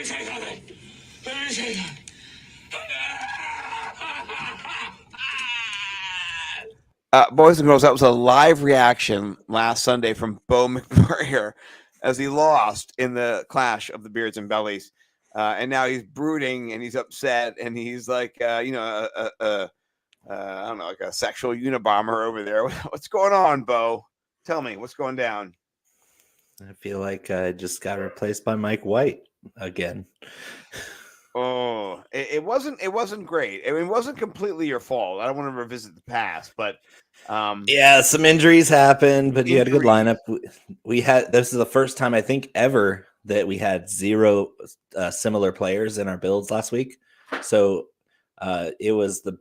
say something. Let me say something. Boys and girls, that was a live reaction last Sunday from Bo McMurray as he lost in the clash of the Beards and Bellies. And now he's brooding and he's upset and he's like, I don't know, like a sexual Unabomber over there. What's going on, Bo? Tell me, what's going down? I feel like I just got replaced by Mike White again. Oh, it wasn't great. I mean, it wasn't completely your fault. I don't want to revisit the past, but yeah, some injuries happened, but you had a good lineup. We had this is the first time I think ever that we had zero similar players in our builds last week. So it was the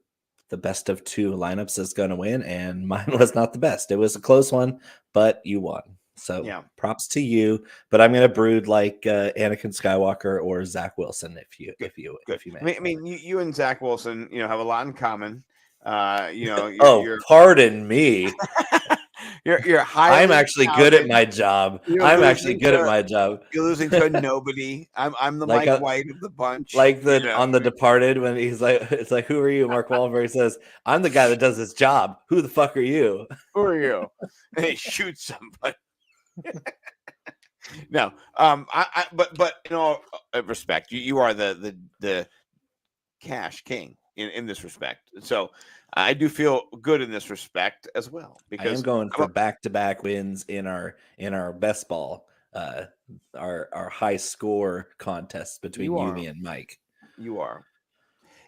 best of two lineups that's going to win, and mine was not the best. It was a close one, but you won. So yeah, props to you. But I'm going to brood like Anakin Skywalker or Zach Wilson if you may. I mean, you and Zach Wilson, have a lot in common. Pardon me. You're highly I'm actually good at my job. I'm actually good at my job. You're losing to nobody. I'm the like Mike White of the bunch. Like on The Departed when he's like, it's like, who are you? Mark Wahlberg says, I'm the guy that does his job. Who the fuck are you? Who are you? And he shoots somebody. No, but in all respect, you are the cash king in this respect. So I do feel good in this respect as well because I am going for back-to-back wins in our best ball, our high score contest between me and Mike. You are,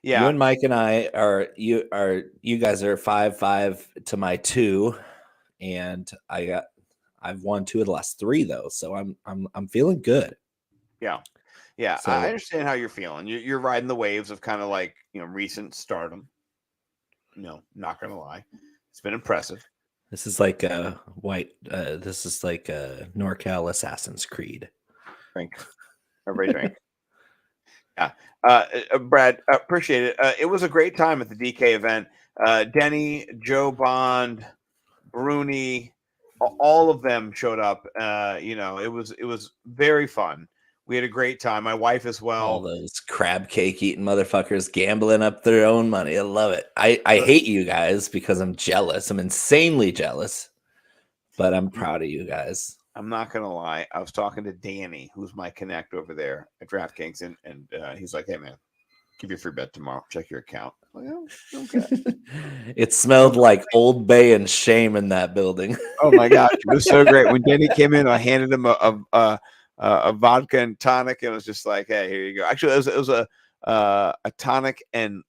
yeah. You and Mike and I are. You guys are 5-5 to my 2, and I've won 2 of the last 3 though, so I'm feeling good. Yeah. So, I understand how you're feeling. You're riding the waves of kind of like recent stardom. No, not gonna lie, it's been impressive. This is like a this is like a NorCal Assassin's Creed. Drink, everybody drink. Yeah, Brad, appreciate it. It was a great time at the DK event. Denny, Joe Bond, Bruni, all of them showed up. It was very fun. We had a great time. My wife as well. All those crab cake eating motherfuckers gambling up their own money. I love it. I hate you guys because I'm jealous. I'm insanely jealous, but I'm proud of you guys. I'm not going to lie. I was talking to Danny, who's my connect over there at DraftKings, and he's like, hey, man, give you a free bet tomorrow. Check your account. Like, oh, okay. It smelled like Old Bay and shame in that building. Oh, my gosh. It was so great. When Danny came in, I handed him a vodka and tonic. It was just like, hey, here you go. Actually, it was a tonic and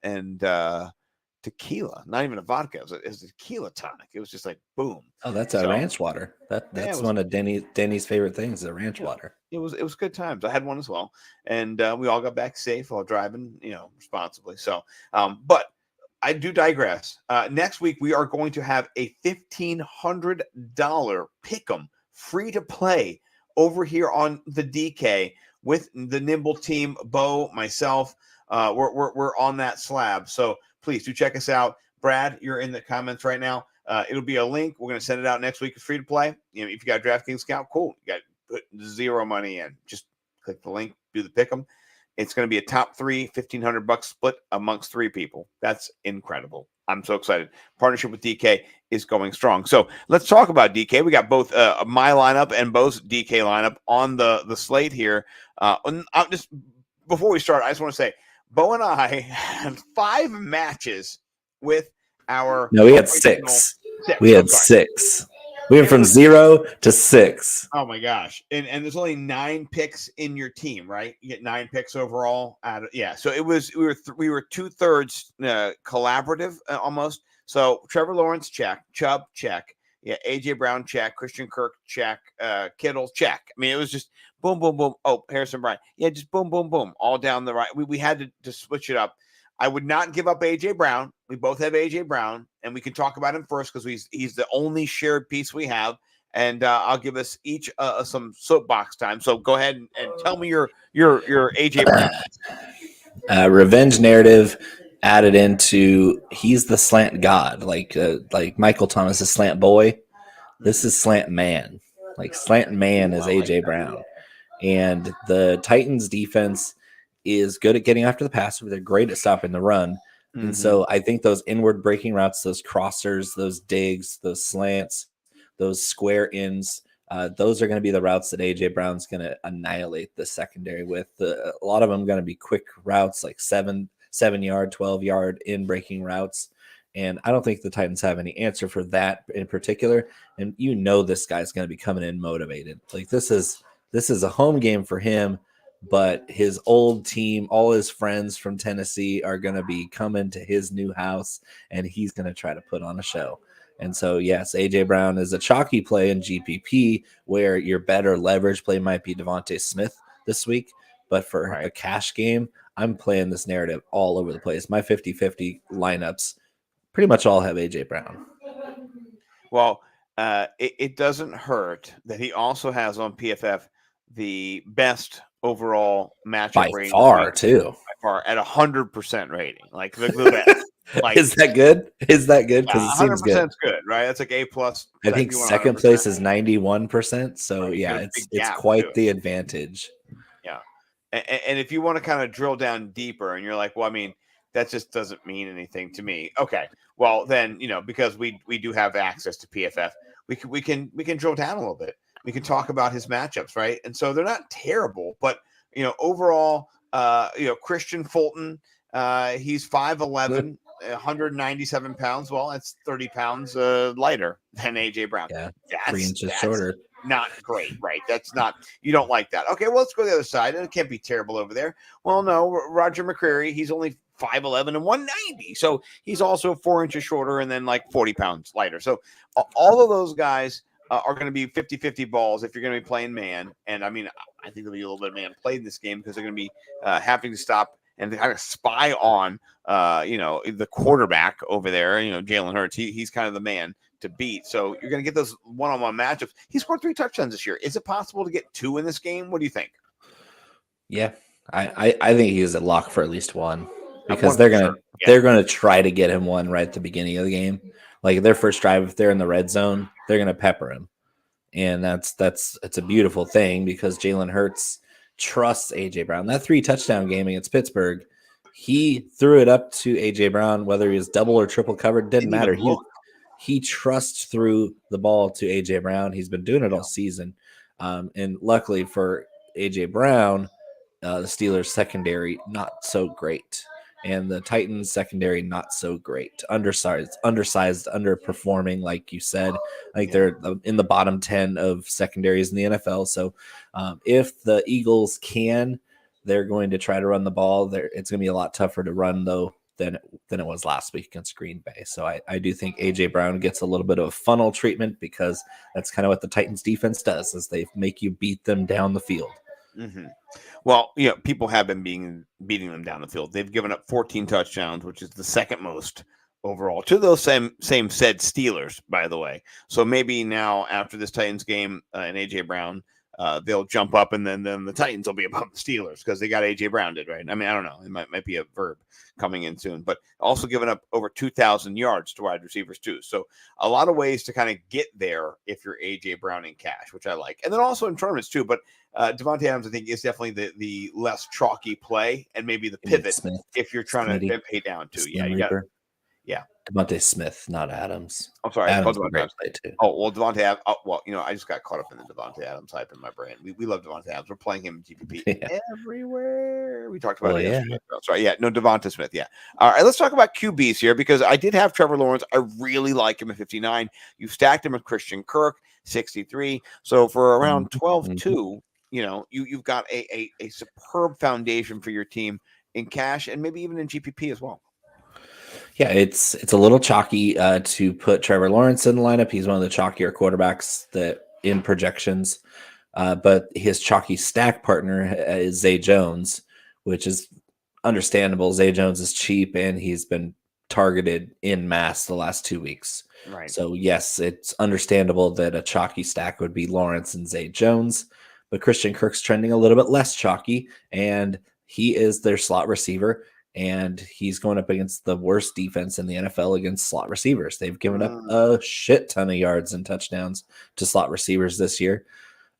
tequila, not even a vodka. It was a tequila tonic. It was just like boom. Oh, that's a ranch water. That's one of Denny's favorite things, the ranch water. It was good times. I had one as well, and we all got back safe while driving, responsibly. So, but I do digress. Next week we are going to have a $1,500 pick'em free to play over here on the DK with the Nimble team, Bo, myself. We're on that slab. So please do check us out. Brad, you're in the comments right now. It'll be a link. We're going to send it out next week. It's free to play. If you got DraftKings account, cool. You got put zero money in. Just click the link, do the pick 'em. It's going to be a top 3 $1,500 split amongst 3 people. That's incredible. I'm so excited. Partnership with DK is going strong. So let's talk about DK. We got both my lineup and Bo's DK lineup on the slate here. Just before we start, I just want to say Bo and I had 5 matches with our. No, we had 6. We had 6. We went from 0 to 6. Oh my gosh! And there's only 9 picks in your team, right? You get 9 picks overall. So it was we were 2/3 collaborative almost. So Trevor Lawrence check, Chubb check, AJ Brown check, Christian Kirk check, Kittle check. I mean, it was just boom, boom, boom. Oh, Harrison Bryant, just boom, boom, boom, all down the right. We had to switch it up. I would not give up AJ Brown. We both have AJ Brown, and we can talk about him first because he's the only shared piece we have. And I'll give us each some soapbox time. So go ahead and tell me your AJ Brown. Revenge narrative added into he's the slant god, like Michael Thomas is slant boy. This is slant man. Like slant man is AJ Brown, and the Titans defense is good at getting after the passer, but they're great at stopping the run. And so I think those inward breaking routes, those crossers, those digs, those slants, those square ins, those are going to be the routes that A.J. Brown's going to annihilate the secondary with. A lot of them going to be quick routes, like 7-yard, 12-yard in breaking routes. And I don't think the Titans have any answer for that in particular. And this guy's going to be coming in motivated. Like this is a home game for him, but his old team, all his friends from Tennessee are going to be coming to his new house, and he's going to try to put on a show. And so, yes, A.J. Brown is a chalky play in GPP where your better leverage play might be Devontae Smith this week. But for a cash game, I'm playing this narrative all over the place. My 50-50 lineups pretty much all have A.J. Brown. Well, it doesn't hurt that he also has on PFF the best overall matchup by rating far too. By far at 100% rating, like the best. Like, is that good? Is that good? Because it seems good. 100% good, right? That's like A plus. I think second place is 91%. So yeah, it's quite the advantage. Yeah, and if you want to kind of drill down deeper, and you're like, well, I mean, that just doesn't mean anything to me. Okay, well then, because we do have access to PFF, we can drill down a little bit. We can talk about his matchups, right? And so they're not terrible, but overall, Christian Fulton, he's 5'11", 197 pounds. Well, that's 30 pounds lighter than AJ Brown. Yeah, 3 inches shorter. Not great, right? That's not, you don't like that. Okay, well, let's go to the other side. It can't be terrible over there. Well, no, Roger McCreary, he's only 5'11" and 190. So he's also 4 inches shorter and then like 40 pounds lighter. So all of those guys are going to be 50-50 balls if you're going to be playing man. And I mean, I think there'll be a little bit of man played in this game because they're going to be having to stop and kind of spy on, the quarterback over there, Jalen Hurts. He's kind of the man to beat. So you're going to get those one-on-one matchups. He scored 3 touchdowns this year. Is it possible to get 2 in this game? What do you think? Yeah, I think he's a lock for at least 1 because they're going to try to get him 1 right at the beginning of the game. Like their first drive, if they're in the red zone, they're going to pepper him. And it's a beautiful thing because Jalen Hurts trusts A.J. Brown. That 3 touchdown game against Pittsburgh, he threw it up to A.J. Brown, whether he was double or triple covered, didn't matter. He trusts through the ball to A.J. Brown. He's been doing it all season. And luckily for A.J. Brown, the Steelers secondary, not so great. And the Titans secondary, not so great. Undersized, underperforming, like you said. I think they're in the bottom 10 of secondaries in the NFL. So if the Eagles can, they're going to try to run the ball. It's going to be a lot tougher to run, though, than it was last week against Green Bay. So I do think A.J. Brown gets a little bit of funnel treatment because that's kind of what the Titans defense does, is they make you beat them down the field. Mm-hmm. Well, people have been beating them down the field. They've given up 14 touchdowns, which is the second most overall to those same said Steelers, by the way. So maybe now after this Titans game and AJ Brown, they'll jump up and then the Titans will be above the Steelers because they got AJ Brown did, right? I mean, I don't know. It might be a verb coming in soon, but also giving up over 2,000 yards to wide receivers too. So a lot of ways to kind of get there if you're AJ Brown in cash, which I like. And then also in tournaments too, but Devontae Adams, I think, is definitely the less chalky play and maybe the pivot if you're trying to pay down too. Yeah, you got it. Yeah. Devontae Smith, not Adams. I'm sorry. Adams Devontae too. Oh, well, Devontae Adams. Oh, well, I just got caught up in the Devontae Adams hype in my brain. We love Devontae Adams. We're playing him in GPP everywhere. We talked about it yesterday. Yeah. Sorry. Yeah. No, Devontae Smith. Yeah. All right. Let's talk about QBs here because I did have Trevor Lawrence. I really like him at 59. You stacked him with Christian Kirk, 63. So for around 12-2, you've got a superb foundation for your team in cash and maybe even in GPP as well. Yeah, it's a little chalky to put Trevor Lawrence in the lineup. He's one of the chalkier quarterbacks that in projections, but his chalky stack partner is Zay Jones, which is understandable. Zay Jones is cheap and he's been targeted in mass the last 2 weeks. Right. So yes, it's understandable that a chalky stack would be Lawrence and Zay Jones, but Christian Kirk's trending a little bit less chalky, and he is their slot receiver. And he's going up against the worst defense in the NFL against slot receivers. They've given up a shit ton of yards and touchdowns to slot receivers this year.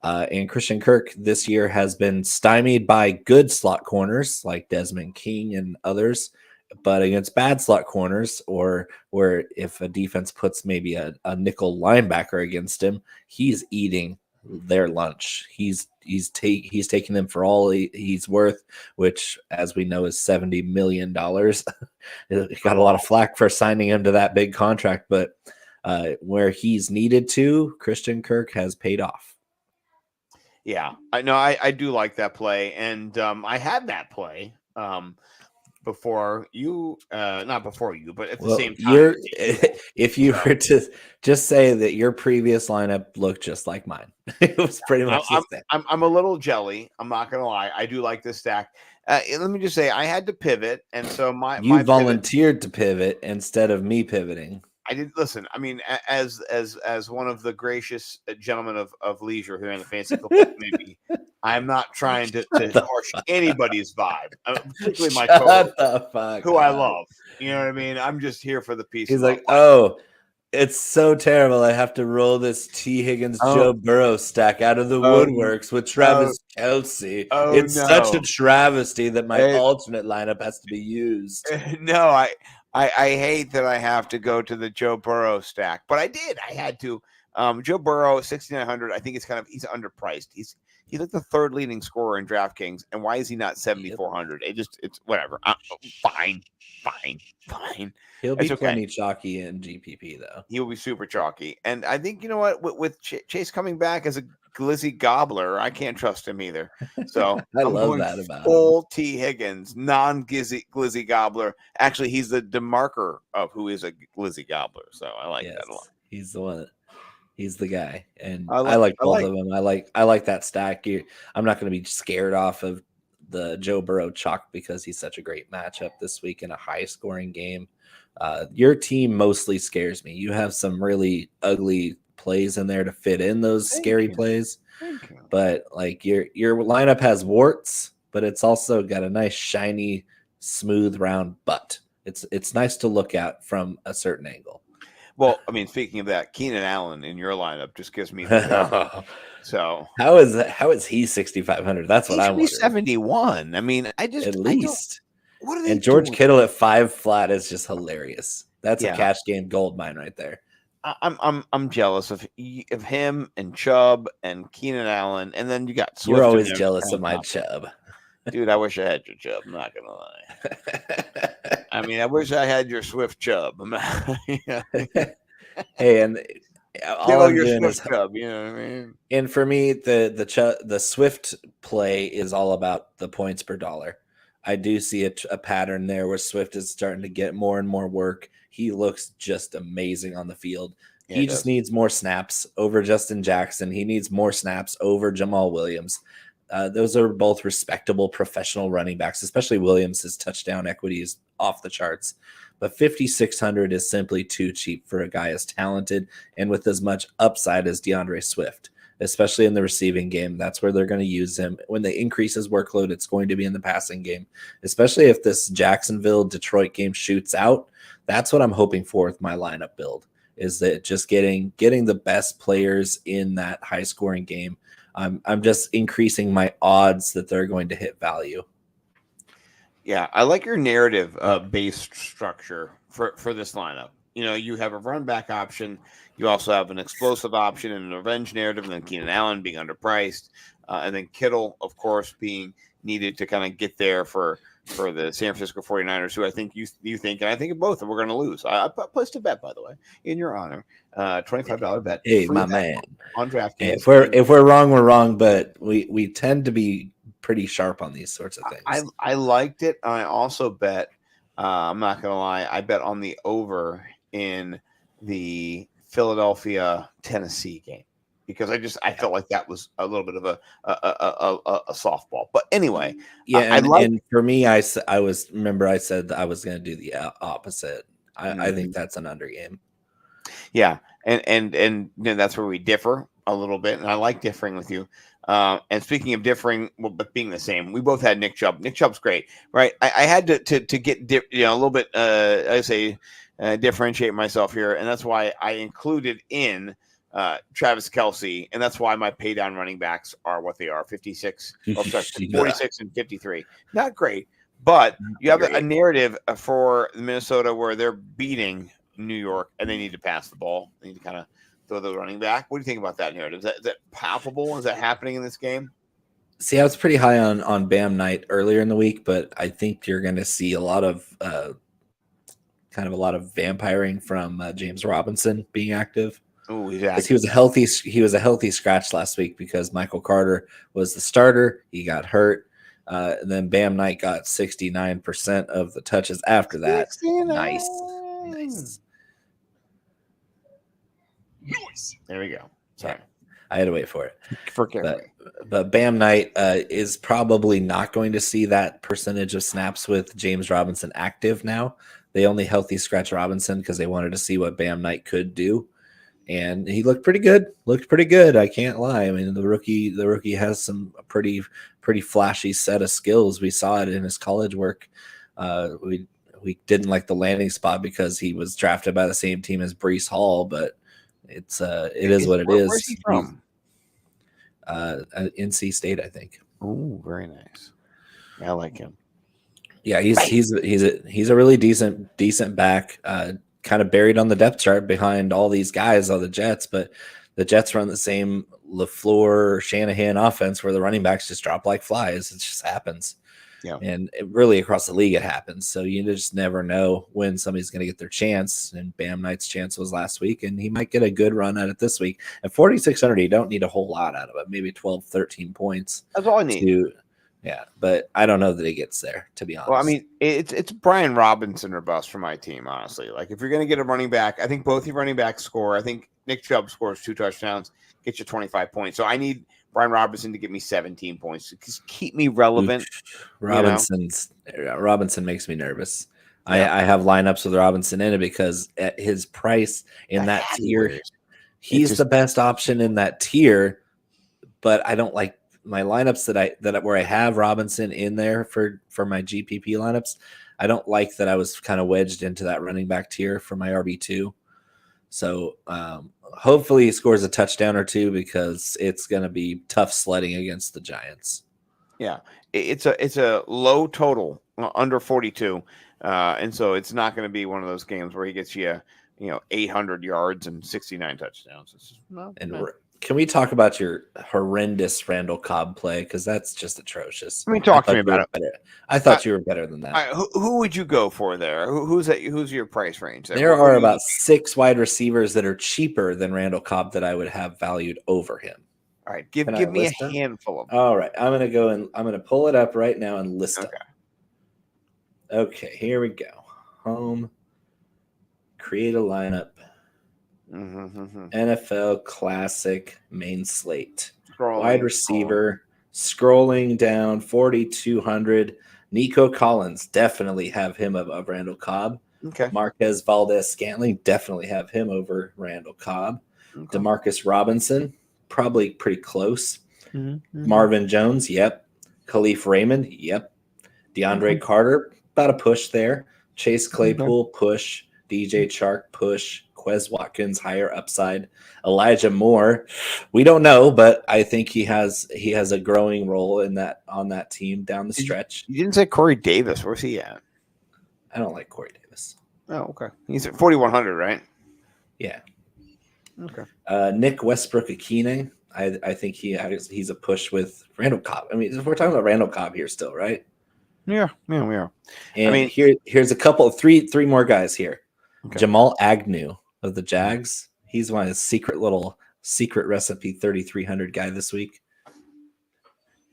And Christian Kirk this year has been stymied by good slot corners like Desmond King and others, but against bad slot corners, or where if a defense puts maybe a nickel linebacker against him, he's eating their lunch. He's taking them for all he's worth, which, as we know, is $70 million. He got a lot of flack for signing him to that big contract, but where he's needed to, Christian Kirk has paid off. Yeah, I know. I do like that play, and I had that play before you, not before you, but at the same time. If you were to just say that your previous lineup looked just like mine, it was pretty much the same. I'm a little jelly. I'm not gonna lie. I do like this stack. Let me just say, I had to pivot, and so my volunteered to pivot instead of me pivoting. I did listen. I mean, as one of the gracious gentlemen of leisure here in the fantasy football community, I'm not trying to harsh anybody's vibe, particularly my co-host, who I love. You know what I mean? I'm just here for the peace. He's like, oh, it's so terrible. I have to roll this T. Higgins Joe Burrow stack out of the woodworks with Travis Kelce. It's such a travesty that my alternate lineup has to be used. No, I hate that I have to go to the Joe Burrow stack, but I did. I had to. Joe Burrow, 6,900. I think he's he's underpriced. He's like the third leading scorer in DraftKings, and why is he not 7,400? It's whatever. Fine. He'll be plenty chalky in GPP though. He will be super chalky, and I think you know what with Chase coming back as a glizzy gobbler, I can't trust him either. So I love that about full him. T. Higgins, glizzy gobbler. Actually, he's the demarker of who is a glizzy gobbler. So I like that a lot. He's the one. He's the guy, and I like both of them. I like that stack. I'm not going to be scared off of the Joe Burrow chalk because he's such a great matchup this week in a high scoring game. Your team mostly scares me. You have some really ugly plays in there to fit in those scary plays, but like your lineup has warts, but it's also got a nice shiny smooth round butt. It's nice to look at from a certain angle. Well, I mean, speaking of that, Keenan Allen in your lineup just gives me so how is he 6,500? That's what I want. 71. I mean, at least. What are they? And George Kittle at 5 flat is just hilarious. That's a cash game gold mine right there. I'm jealous of him and Chubb and Keenan Allen, and then you got Swift. You're always jealous of my Chubb. Dude, I wish I had your Chubb. I'm not gonna lie. I mean, I wish I had your Swift Chubb. Hey, and all I'm doing is Chubb. You know what I mean? And for me, the Swift play is all about the points per dollar. I do see a pattern there where Swift is starting to get more and more work. He looks just amazing on the field. Yeah, he just needs more snaps over Justin Jackson. He needs more snaps over Jamal Williams. Those are both respectable professional running backs, especially Williams. His touchdown equity is off the charts. But 5,600 is simply too cheap for a guy as talented and with as much upside as DeAndre Swift, especially in the receiving game. That's where they're going to use him. When they increase his workload, it's going to be in the passing game, especially if this Jacksonville-Detroit game shoots out. That's what I'm hoping for with my lineup build, is that just getting the best players in that high-scoring game. I'm just increasing my odds that they're going to hit value. Yeah, I like your narrative based structure for this lineup. You know, you have a run back option. You also have an explosive option and a revenge narrative, and then Keenan Allen being underpriced, and then Kittle, of course, being needed to kind of get there for the San Francisco 49ers, who I think you think, and I think both of them we're going to lose. I placed a bet, by the way, in your honor, $25 bet. Hey, my man, on DraftKings. If we're wrong, we're wrong, but we tend to be pretty sharp on these sorts of things. I liked it. I also bet. I'm not going to lie. I bet on the over in the Philadelphia Tennessee game, because I felt like that was a little bit of a softball. But anyway, yeah, and for me, I said I was that I was going to do the opposite. I think that's an under game. Yeah, and you know, that's where we differ a little bit, and I like differing with you. And speaking of differing, but being the same, we both had Nick Chubb. Nick Chubb's great, right? I had to get a little bit. I say differentiate myself here, and that's why I included in Travis Kelce, and that's why my pay down running backs are what they are: 56, oh, sorry, Yeah. 46 and 53. Not great, but you have a Great. narrative for Minnesota where they're beating New York and they need to pass the ball. They need to kind of throw the running back. What do you think about that narrative? Is that palpable? Is that happening in this game? See, I was pretty high on Bam Knight earlier in the week, but I think you're going to see a lot of kind of a lot of vampiring from James Robinson being active. Oh, he's Because active. he was a healthy scratch last week because Michael Carter was the starter. He got hurt. And then Bam Knight got 69% of the touches after that. 69. Nice. Noise. There we go. Sorry. I had to wait for it. Forgive But, me. but Bam Knight is probably not going to see that percentage of snaps with James Robinson active now. They only healthy scratch Robinson because they wanted to see what Bam Knight could do. And he looked pretty good. I can't lie. I mean, the rookie has some pretty flashy set of skills. We saw it in his college work. We didn't like the landing spot because he was drafted by the same team as Breece Hall, but it is what it is. Where's he from? NC State, I think. Oh, very nice. I like him. Yeah, he's a really decent back. Kind of buried on the depth chart behind all these guys, all the Jets, but the Jets run the same LaFleur Shanahan offense where the running backs just drop like flies. It just happens. Yeah. And really across the league it happens. So you just never know when somebody's going to get their chance. And Bam Knight's chance was last week, and he might get a good run at it this week. At 4,600, you don't need a whole lot out of it, maybe 12, 13 points. That's all I need. Yeah, but I don't know that he gets there, to be honest. Well, I mean, it's Brian Robinson or bust for my team, honestly. Like, if you're going to get a running back, I think both your running backs score. I think Nick Chubb scores 2 touchdowns, gets you 25 points. So I need Brian Robinson to get me 17 points. Just keep me relevant. Robinson makes me nervous. Yeah. I have lineups with Robinson in it because at his price in that tier, he's the best option in that tier. But I don't like my lineups where I have Robinson in there for my GPP lineups. I don't like that I was kind of wedged into that running back tier for my RB2. So hopefully he scores a touchdown or two because it's going to be tough sledding against the Giants. Yeah, it's a low total, under 42, and so it's not going to be one of those games where he gets you 800 yards and 69 touchdowns. It's just Can we talk about your horrendous Randall Cobb play? Because that's just atrocious. I mean, talk to me about it. I thought you were better than that. Who would you go for there? Who's your price range? There are about 6 wide receivers that are cheaper than Randall Cobb that I would have valued over him. All right, give me a handful of them. All right, I'm gonna pull it up right now and list them. Okay, here we go. Home, create a lineup. NFL Classic main slate. Wide receiver, scrolling down 4,200. Nico Collins, definitely have him above Randall Cobb. Okay. Marquez Valdez-Scantling, definitely have him over Randall Cobb. Okay. Demarcus Robinson, probably pretty close. Marvin Jones, yep. Khalif Raymond, yep. DeAndre Carter, about a push there. Chase Claypool, push. DJ Chark, push. Quez Watkins, higher upside. Elijah Moore, we don't know, but I think he has a growing role on that team down the stretch. You didn't say Corey Davis. Where's he at? I don't like Corey Davis. Oh, okay. He's at 4,100, right? Yeah. Okay. Nick Westbrook-Akine, I think he's a push with Randall Cobb. I mean, we're talking about Randall Cobb here still, right? Yeah, we are. And I mean, here's a couple, three more guys here. Okay. Jamal Agnew of the Jags. He's my secret recipe 3,300 guy this week.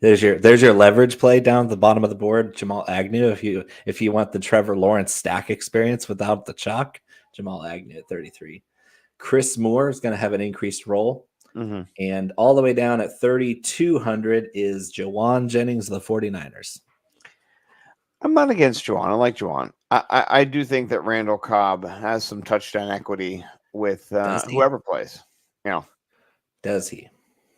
There's your leverage play down at the bottom of the board. Jamal Agnew. If you want the Trevor Lawrence stack experience without the chalk, Jamal Agnew at 33. Chris Moore is going to have an increased role. And all the way down at 3,200 is Jawan Jennings of the 49ers. I'm not against Juwan. I like Juwan. I do think that Randall Cobb has some touchdown equity with whoever plays. Does he?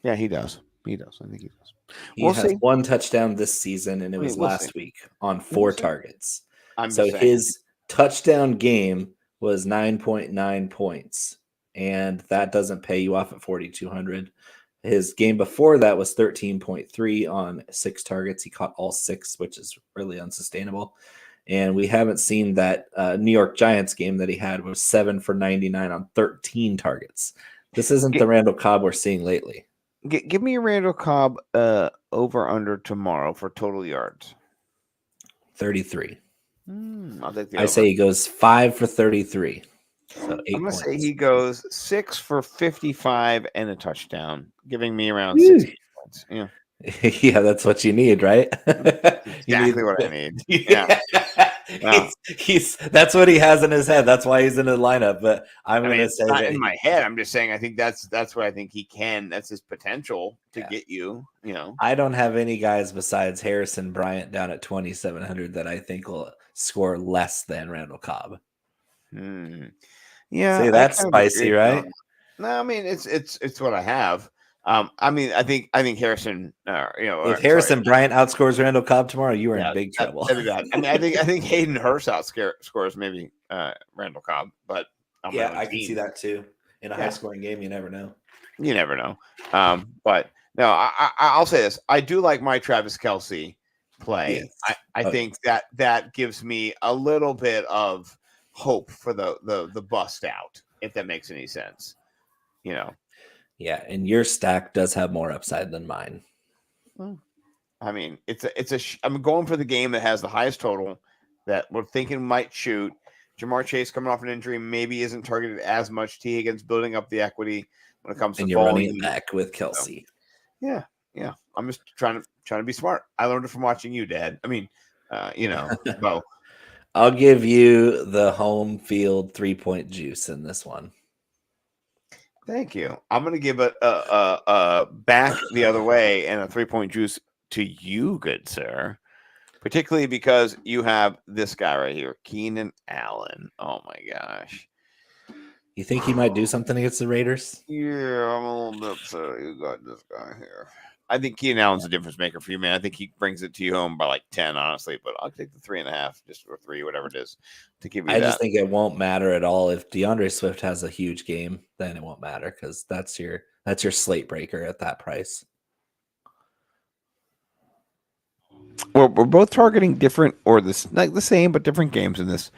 Yeah, he does. He does. I think he does. He has 1 touchdown this season, and it was last week on 4 targets. So his touchdown game was 9.9 points, and that doesn't pay you off at 4,200. His game before that was 13.3 on 6 targets. He caught all 6, which is really unsustainable. And we haven't seen that New York Giants game that he had was 7 for 99 on 13 targets. This isn't the Randall Cobb we're seeing lately. Give me a Randall Cobb over under tomorrow for total yards. 33. I'll take the I over. say he goes 5 for 33. So 8 I'm going to points. say he goes 6 for 55 and a touchdown, giving me around 60 points. Yeah. Yeah, that's what you need, right? Exactly what I need. Yeah. That's what he has in his head. That's why he's in the lineup. But I'm I mean, going to it's say not that in my head. I'm just saying I think that's what I think he can. That's his potential to get you, you know. I don't have any guys besides Harrison Bryant down at 2,700 that I think will score less than Randall Cobb. Yeah, see, that's spicy, right? No, I mean it's what I have. I mean, I think Harrison, if Harrison Bryant outscores Randall Cobb tomorrow, you are in big trouble. That'd be bad. I mean, I think Hayden Hurst scores maybe Randall Cobb, but yeah, I can see that too. In a high scoring game, you never know. You never know. But no, I'll say this: I do like my Travis Kelce play. Yes. I think that gives me a little bit of hope for the bust out, if that makes any sense. You know. Yeah, and your stack does have more upside than mine. I mean, I'm going for the game that has the highest total that we're thinking might shoot. Jamar Chase coming off an injury maybe isn't targeted as much. T. Higgins building up the equity when it comes to you're running it back with Kelce. So, yeah. I'm just trying to be smart. I learned it from watching you, Dad. I mean, Bo. I'll give you the home field 3-point juice in this one. Thank you. I'm going to give it a back the other way and a 3-point juice to you, good sir. Particularly because you have this guy right here, Keenan Allen. Oh my gosh. You think he might do something against the Raiders? Yeah, I'm a little bit upset you got this guy here. I think Keenan Allen's a difference maker for you, man. I think he brings it to you home by like 10, honestly, but I'll take the 3.5, just or 3, whatever it is, to give you that. I just think it won't matter at all. If DeAndre Swift has a huge game, then it won't matter because that's your slate breaker at that price. Well, we're both targeting different or like the same but different games in this.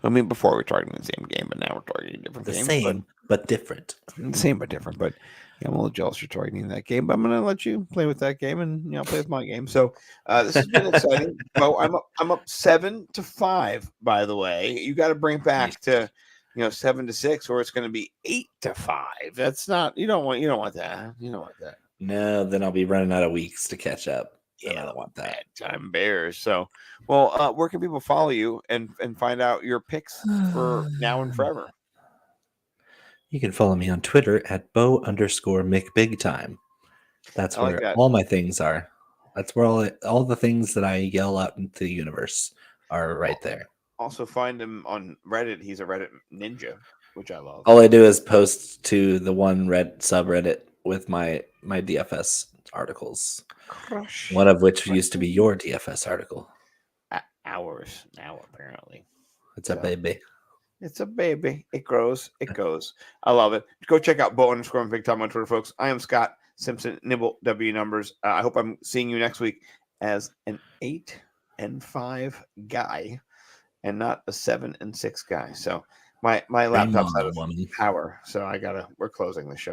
I mean, before we were targeting the same game, but now we're targeting different games. Same but different. The same but different. But yeah, I'm a little jealous you're targeting that game, but I'm going to let you play with that game and play with my game. So this has been exciting. Bo, I'm up 7-5. By the way, you got to bring back to 7-6, or it's going to be 8-5. That's not you don't want that. You don't want that. No, then I'll be running out of weeks to catch up. Yeah, I don't want that. Bad time bears. So, well, where can people follow you and find out your picks for now and forever? You can follow me on Twitter at Bo_McBigTime. That's where all my things are. That's where all the things that I yell out into the universe are right there. Also find him on Reddit. He's a Reddit ninja, which I love. All I do is post to the one subreddit with my DFS articles. Crush. One of which used to be your DFS article. Ours now, apparently. It's a baby. It's a baby. It grows. It goes. I love it. Go check out Bo_McBigTime on Twitter, folks. I am Scott Simpson, Nibble W Numbers. I hope I'm seeing you next week as an 8-5 guy and not a 7-6 guy. So my laptop's out of power. So we're closing the show.